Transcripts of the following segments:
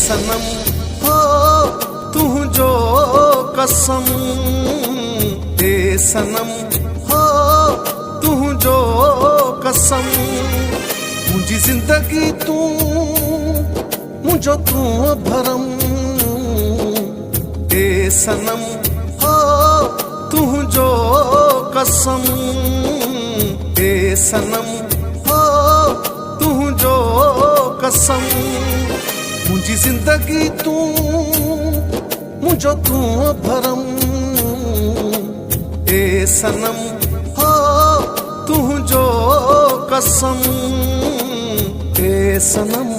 सनम हो तुझो कसम, ए सनम हो तुझो कसम। मुझी जिंदगी तू मुझो तू भरम, ए सनम हो तुझो कसम, ए सनम हो तुझो कसम। मुझी जिंदगी तू मुझो तू भरम, ए सनम हो तुझो कसम, ए सनम।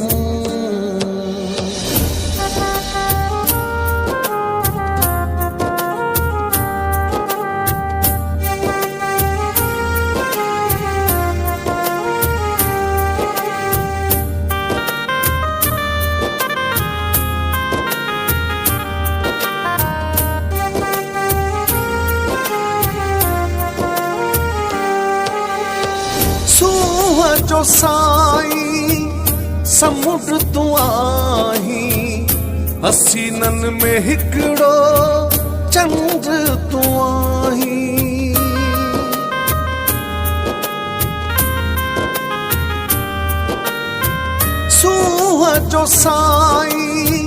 जो साई समुद्र तू आही, हसीनन में हिकड़ो चंद्र तू आही। सूह जो साई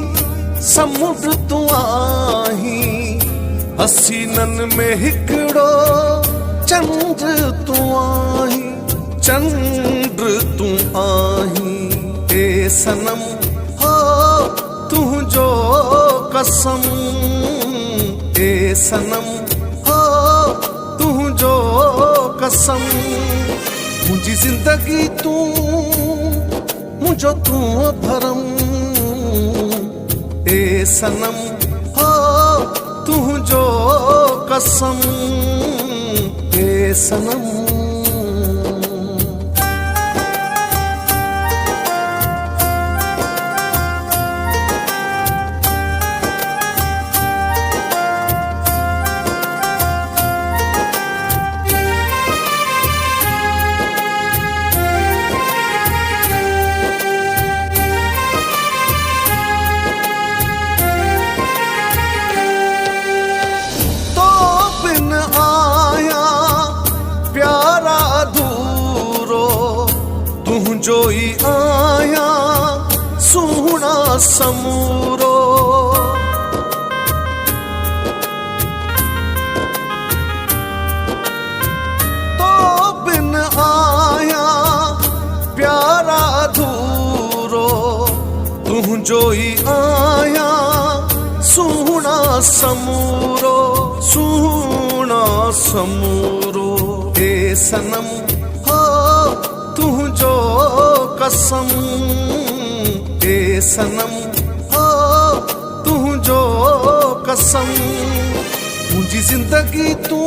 समुद्र तू आही, हसीनन में हिकड़ो चंद्र तू आही। चंद्र तू आही, ए सनम हो तुझो कसम, ए सनम हो तुझो कसम। मुझी जिंदगी तू मुझो तू भरम, ए सनम हो तुझो कसम, ए सनम। जोई आया सुना समूरो, तो बिन आया प्यारा धूरो। तू जोई आया सुना समूरो, सुना समूरो। ए सनम हो तुझो कसम, ए सनम हो तुझो कसम। मुझी जिंदगी तू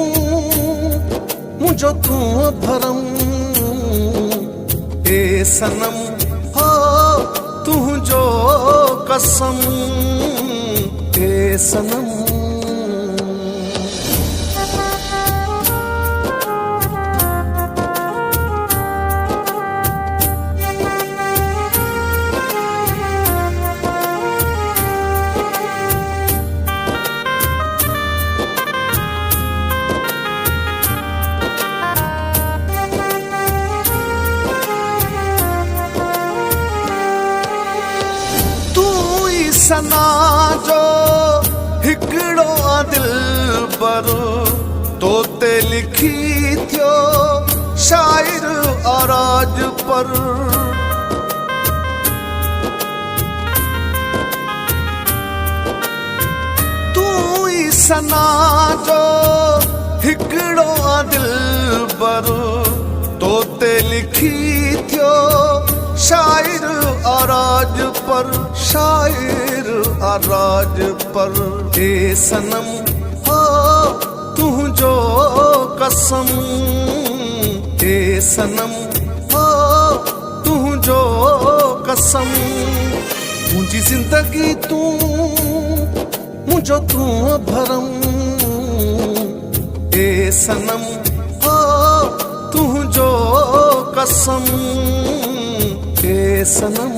मुझो तू भरम, ए सनम हो तुझो कसम, ए सनम। सना जो हिकड़ो दिल पर तो ते लिखी थियो शायर आराज पर। तू ही सना जो हिकड़ो दिल पर तो ते लिखी थियो शायर आराज पर, शायर आराज पर। ए सनम हो तुझो कसम, ए सनम हो तुझो कसम। मुझी जिंदगी तू मुझो तू भरम, ए सनम हो तुझो कसम, ए सनम।